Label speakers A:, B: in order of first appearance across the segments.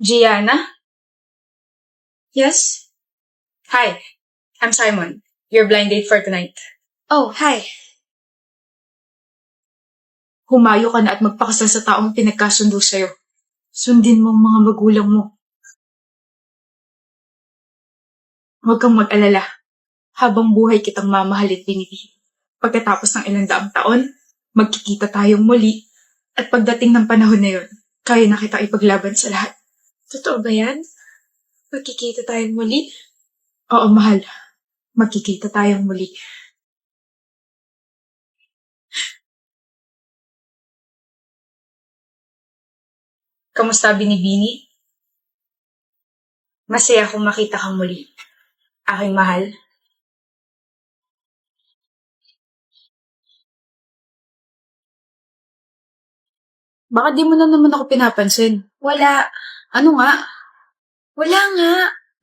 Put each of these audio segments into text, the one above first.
A: Gianna?
B: Yes?
A: Hi, I'm Simon. Your blind date for tonight.
B: Oh, hi.
A: Humayo ka na at magpakasal sa taong pinagkasundo sa'yo. Sundin mo ang mga magulang mo. Huwag kang mag-alala. Habang buhay kitang mamahalit pinipili. Pagkatapos ng ilang daang taon, magkikita tayong muli. At pagdating ng panahon na yun, kaya na kita ipaglaban sa lahat.
B: Totoo ba yan? Magkikita tayong muli?
A: Oo, mahal. Magkikita tayong muli. Kamusta, Binibini? Masaya akong makita kang muli. Aking mahal. Bakit di mo na naman ako pinapansin?
B: Wala.
A: Ano nga?
B: Wala nga.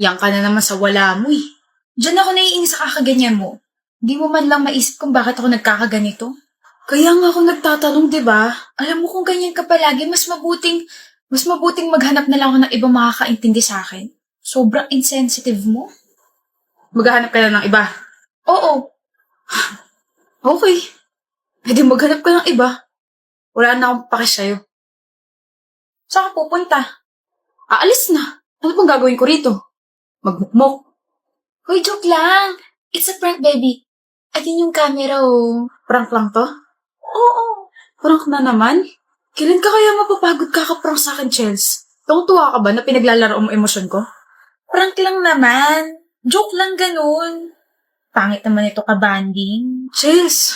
A: Yan ka na naman sa wala mo eh.
B: Diyan ako naiinis sa kakaganyan mo. Di mo man lang maisip kung bakit ako nagkakaganito.
A: Kaya nga ako nagtatanong, di ba?
B: Alam mo kung ganyan ka palagi, mas mabuting maghanap na lang ako ng ibang makakaintindi sa akin. Sobrang insensitive mo.
A: Maghahanap ka na ng iba.
B: Oo.
A: Okay. E di maghanap ka ng iba. Wala na akong pake sa'yo.
B: Saan ka pupunta?
A: Aalis na. Ano pang gagawin ko rito? Magmukmok.
B: Hoy, joke lang. It's a prank, baby. Atin yung camera, oh.
A: Prank lang to?
B: Oo.
A: Prank na naman? Kailan ka kaya mapapagod kakaprank sa akin, Chels? Tuwang-tuwa ka ba na pinaglalaro mo emosyon ko?
B: Prank lang naman. Joke lang ganun. Pangit naman ito ka-banding.
A: Chels,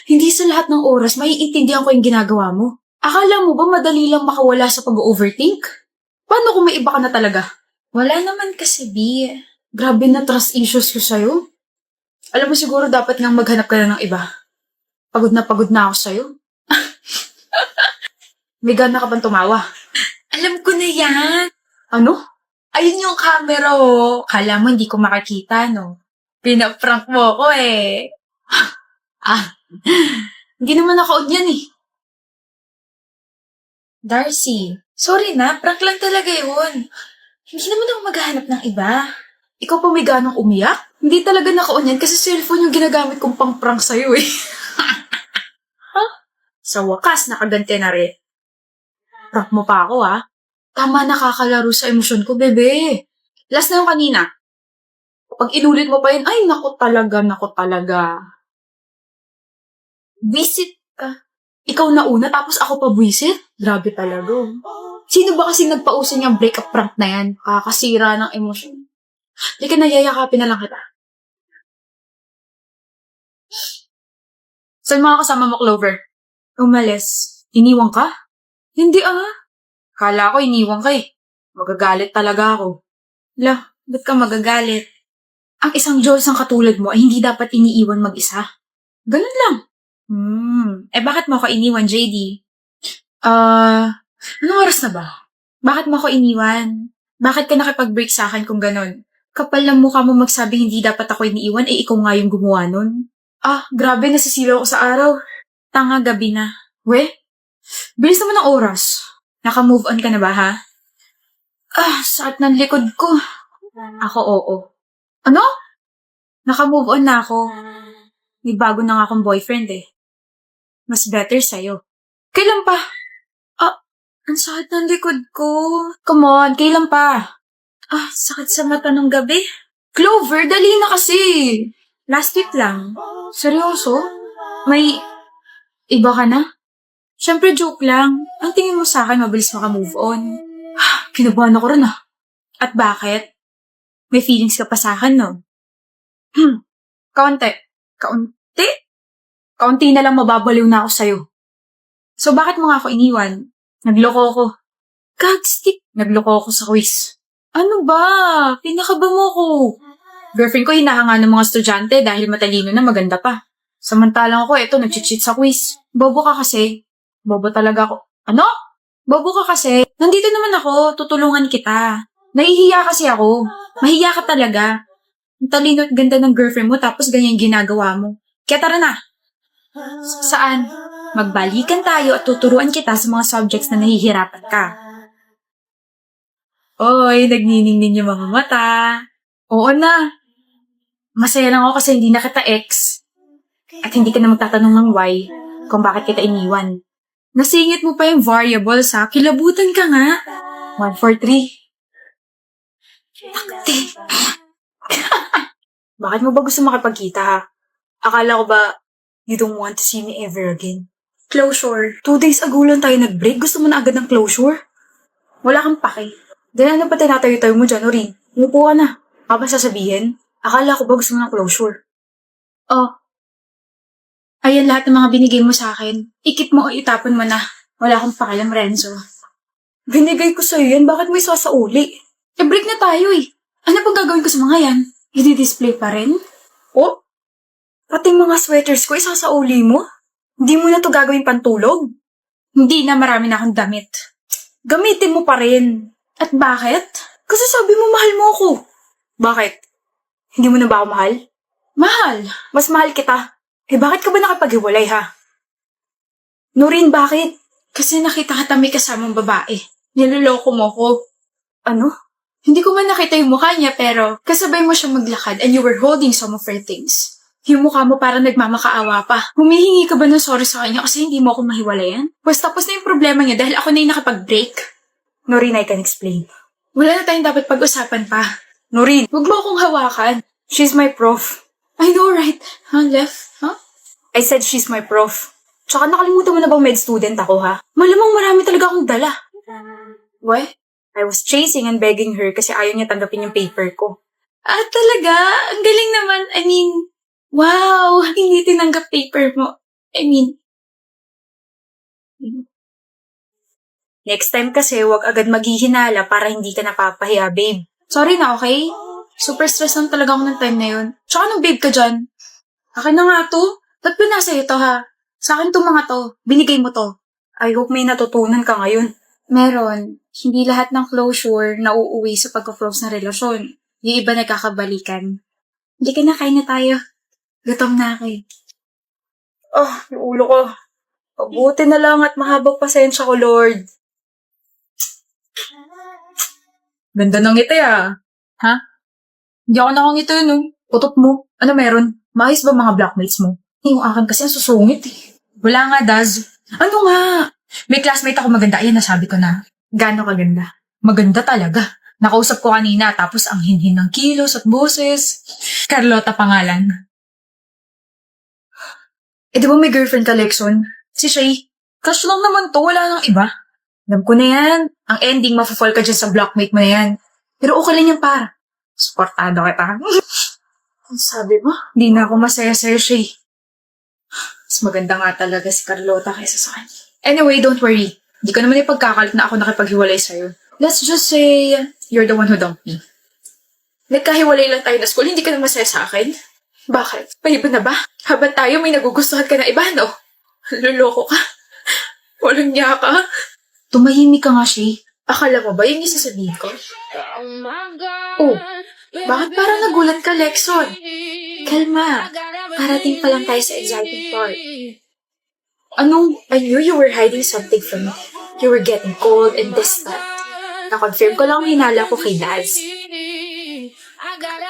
A: hindi sa lahat ng oras maiintindihan ko yung ginagawa mo. Akala mo ba madali lang makawala sa pag-overthink? Paano kung may iba ka na talaga?
B: Wala naman kasi, B.
A: Grabe na trust issues ko sa'yo. Alam mo siguro dapat ngang maghanap ka na ng iba. Pagod na ako sa'yo. May gana ka bang tumawa?
B: Alam ko na yan.
A: Ano?
B: Ayun yung camera, oh. Kala mo hindi ko makakita, no? Pinaprank mo ko, eh.
A: Hindi naman naka-on yan eh.
B: Darcy, sorry na. Prank lang talaga yun. Hindi naman ako maghahanap ng iba.
A: Ikaw pa may ganang umiyak? Hindi talaga naka-on yan kasi cellphone yung ginagamit kong pang-prank sa'yo eh. Sa wakas, nakaganti na rin. Prank mo pa ako ah. Tama, nakakalaro sa emosyon ko, bebe. Last na yung kanina. Pag inulit mo pa yun, ay, naku talaga. Visit ka. Ikaw na una, tapos ako pa visit? Grabe talaga. Sino ba kasing nagpauso niyang breakup prank na yan? Kakasira ng emosyon. Hindi ka nayayakapin na lang kita. Saan mga kasama mo, Clover?
B: Umalis.
A: Iniwan ka? Hindi ah. Kala ko iniwan ka eh. Magagalit talaga ako.
B: Lah, ba't ka magagalit?
A: Ang isang Diyos ang katulad mo ay hindi dapat iniiwan mag-isa. Ganun lang.
B: Bakit mo ako iniwan, JD?
A: Anong oras na ba?
B: Bakit mo ako iniwan? Bakit ka nakipag-break sa akin kung ganon? Kapal ng mukha mo magsabi hindi dapat ako iniiwan, ikaw nga yung gumawa nun.
A: Grabe, nasisilaw ko sa araw.
B: Tanga, gabi na.
A: We, bilis naman ang oras.
B: Naka-move on ka na ba, ha?
A: Sakit ng likod ko.
B: Ako, oo.
A: Ano?
B: Naka-move on na ako. May bago na nga akong boyfriend eh. Mas better sa'yo.
A: Kailan pa?
B: Ang sakit ng likod ko.
A: Come on, kailan pa?
B: Sakit sa mata nung gabi.
A: Clover, dali na kasi.
B: Last week lang.
A: Seryoso?
B: May
A: Iba ka na?
B: Siyempre, joke lang. Ang tingin mo sa akin, mabilis maka-move on.
A: Kinabahan ako rin ah.
B: At bakit? May feelings ka pa sa akin, no?
A: Kaunti.
B: Kaunti?
A: Kaunti na lang mababaliw na ako sa'yo.
B: So, bakit mo nga ako iniwan?
A: Nagloko ako.
B: Kagstick.
A: Nagloko ako sa quiz.
B: Ano ba? Pinakaba mo ko.
A: Girlfriend ko hinahanga ng mga estudyante dahil matalino na maganda pa. Samantalang ako, nag-cheat sa quiz.
B: Bobo ka kasi.
A: Bobo talaga ako. Ano?
B: Bobo ka kasi. Nandito naman ako. Tutulungan kita.
A: Nahihiya kasi ako.
B: Mahiya ka talaga. Ang talino at ganda ng girlfriend mo tapos ganyan ginagawa mo. Kaya tara na.
A: Saan?
B: Magbalikan tayo at tuturuan kita sa mga subjects na nahihirapan ka. Oy, nagniningning yung mga mata. Oo na. Masaya lang ako kasi hindi na kita ex. At hindi ka na magtatanong ng why kung bakit kita iniwan. Nasingit mo pa yung variables ha. Kilabutan ka nga. 1, 4, 3. Takte. Bakit mo ba gusto makipagkita ha? Akala ko ba you don't want to see me ever again? Closure. 2 days ago lang tayo nag-break. Gusto mo na agad ng closure? Wala kang pake. Dahil ano pa tinatayo-tayo mo dyan, Orin? Umupo ka na. Apa sasabihin? Akala ko ba gusto mo ng closure? Oh. Ayan lahat ng mga binigay mo sa akin. Ikip mo o itapon mo na. Wala akong pakialam, Renzo. Binigay ko sa'yo yan. Bakit may sasauli? Break na tayo eh. Ano pang gagawin ko sa mga yan? I-display pa rin? Oh? Pati mga sweaters ko isasauli mo? Hindi mo na to gagawin pantulog? Hindi na, marami na akong damit. Gamitin mo pa rin. At bakit? Kasi sabi mo mahal mo ako. Bakit? Hindi mo na ba ako mahal? Mahal. Mas mahal kita. Bakit ka ba nakapaghiwalay ha? Noreen, bakit? Kasi nakita ka may kasamang babae. Niloloko mo ko. Ano? Hindi ko man nakita yung mukha niya pero kasabay mo siya maglakad and you were holding some of her things. Yung mukha mo parang nagmamakaawa pa. Humihingi ka ba ng sorry sa kanya kasi hindi mo ako mahiwalayan? Pues tapos na yung problema niya dahil ako na yung nakapag-break. Noreen, I can explain. Wala na tayong dapat pag-usapan pa. Noreen, huwag mo akong hawakan. She's my prof. I know, right? Huh, left? Huh? I said she's my prof. Tsaka nakalimutan mo na bang med student ako, ha? Malamang marami talaga akong dala. What? I was chasing and begging her kasi ayaw niya tanggapin yung paper ko. Ah, talaga? Ang galing naman. I mean, wow, hindi tinanggap paper mo. I mean, next time kasi wag agad maghihinala para hindi ka napapahiya, babe. Sorry na, okay? Super stress lang talaga ako ng time na yun. Tsaka nung babe ka dyan. Akin na nga to. Ba't ba nasa ito ha? Sa akin to mga to. Binigay mo to. I hope may natutunan ka ngayon. Meron. Hindi lahat ng closure na uuwi sa pagka-close na relasyon. Yung iba nagkakabalikan. Hindi ka na, kain na tayo. Gutom na ako eh. Oh, yung ulo ko. Pabuti na lang at mahabang pasensya ko, Lord. Ganda ng ngiti ah. Ha? Hindi ako nakangito yun, no? Utot mo. Ano meron? Maayos ba mga blackmates mo? Yung akin kasi ang susungit eh. Wala nga, Daz. Ano nga? May classmate ako maganda. Ayan, nasabi ko na. Gano'ng kaganda? Maganda talaga. Nakausap ko kanina, tapos ang hinhin ng kilos at boses. Carlota pangalan. Di ba may girlfriend ka, Lexon? Si Shay. Crush lang naman to, wala nang iba. Alam ko na yan. Ang ending, mafafall ka dyan sa blockmate mo na yan. Pero okay lang yan, para. Supportado kita. Ang sabi mo? Hindi na ako masaya sa'yo, Shay. Mas maganda nga talaga si Carlota kaysa sa kanya. Anyway, don't worry. Hindi ko naman ipagkakalit na ako nakipaghiwalay sa'yo. Let's just say, you're the one who dumped me. Nagkahiwalay lang tayo na school, hindi ka na masaya sa akin? Bakit? Paiba na ba? Habang tayo may nagugustuhan ka na iba, no? Luloko ka. Walang niya ka. Tumahimik ka nga, Shay. Akala mo ba yung isasabihin ko? Oh, bakit parang nagulat ka, Lexon? Kalma. Parating pa lang tayo sa exciting part. Ano? I knew you were hiding something from me. You were getting cold and distant. Na-confirm ko lang ang hinala ko kay Daz.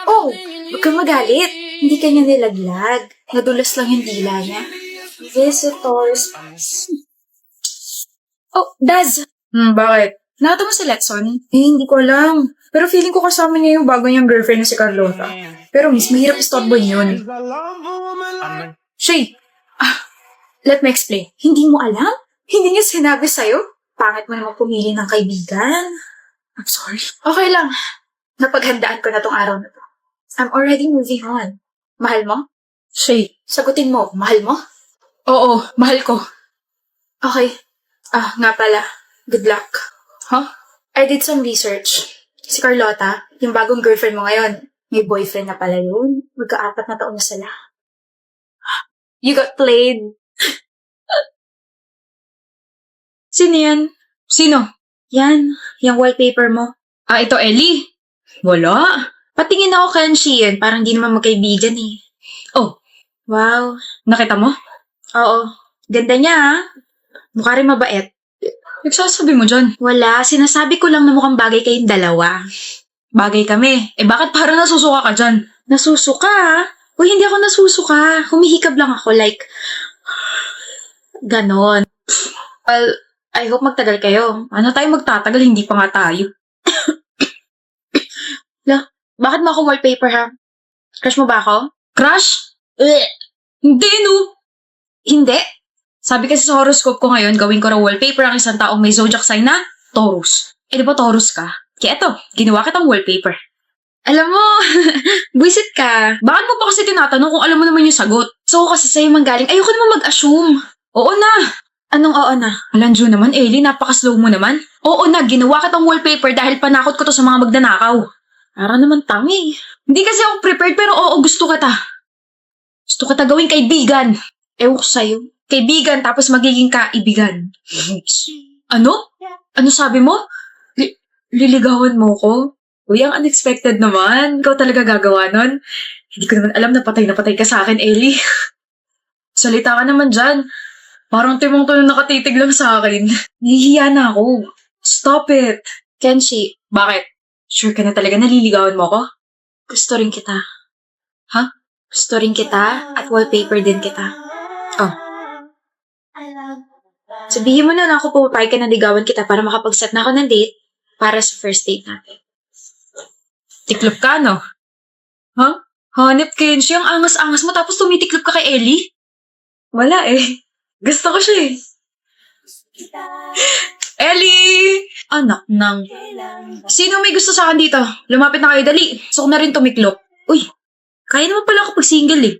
B: Oh, huwag kang magalit. Hindi ka niya nilaglag. Nadulas lang yung dila niya. Visitors. Oh, Daz! Bakit? Nakita mo si Letson? Hindi ko alam. Pero feeling ko kasama niya yung bago niyang girlfriend na si Carlota. Pero miss, mahirap istorbo yun. Shay! Let me explain. Hindi mo alam? Hindi niya sinabi sa'yo? Pangit mo naman pumili ng kaibigan. I'm sorry. Okay lang. Napaghandaan ko na tong araw na to. I'm already moving on. Mahal mo? Shay, sagutin mo. Mahal mo? Oo, mahal ko. Okay. Nga pala. Good luck. Huh? I did some research. Si Carlota, yung bagong girlfriend mo ngayon, may boyfriend na pala yun. Magka-4 na taon na sila. You got played. Sino yan? Sino? Yan. Yung wallpaper mo. Ito Ellie. Wala. Patingin ako kay Sheehan. Parang di naman magkaibigan eh. Oh. Wow. Nakita mo? Oo. Ganda niya ha. Mukha rin mabait.
A: Nagsasabi mo dyan?
B: Wala, sinasabi ko lang na mukhang bagay kayong dalawa.
A: Bagay kami. Eh bakit parang nasusuka ka dyan?
B: Nasusuka? Uy, hindi ako nasusuka. Humihikab lang ako, like, ganon. Well, I hope magtagal kayo.
A: Ano tayo magtatagal? Hindi pa nga tayo.
B: Bakit mo ako wallpaper, ha? Crush mo ba ako?
A: Crush?
B: Eh,
A: Hindi, no.
B: hindi.
A: Sabi kasi sa horoscope ko ngayon, gawin ko raw wallpaper ang isang taong may zodiac sign na Taurus. Eh, di ba Taurus ka? Kaya eto, ginawa kitang wallpaper.
B: Alam mo, buisit ka.
A: Bakit mo pa kasi tinatanong kung alam mo naman yung sagot?
B: So, kasi sa'yo manggaling. Ayoko naman mag-assume.
A: Oo na.
B: Anong oo na?
A: Alanjo naman, Ellie, napaka-slow mo naman. Oo na, ginawa kitang wallpaper dahil panakot ko to sa mga magnanakaw.
B: Para naman tangi.
A: Hindi kasi ako prepared pero oo, gusto kita. Gusto kita gawing kaibigan.
B: Ewan ko sa'yo.
A: Kaibigan tapos magiging kaibigan. Ano? Ano sabi mo? Liligawan mo ko? Uy, ang unexpected naman. Ikaw talaga gagawa nun? Hindi ko naman alam na patay ka sa akin, Ellie. Salita ka naman dyan. Parang timong to nakatitig lang sa akin. Nahihiya na ako. Stop it.
B: Kenshi,
A: Bakit? Sure ka na talaga naliligawan mo ko?
B: gusto rin kita.
A: Ha?
B: Gusto rin kita at wallpaper din kita.
A: Oh.
B: Sabihin mo na lang ako pumapayag ka na ligawan kita para makapag-set na ako ng date para sa first date natin.
A: Tiklop ka, no? Ha? Hanep, Kenshi, ang angas-angas mo tapos tumitiklop ka kay Ellie? Wala eh. Gusto ko siya eh. Ellie! Anak ng... Sino may gusto sa akin dito? Lumapit na kayo, dali. Gusto ko na rin tumiklop. Uy, kaya naman pala ako pag single eh.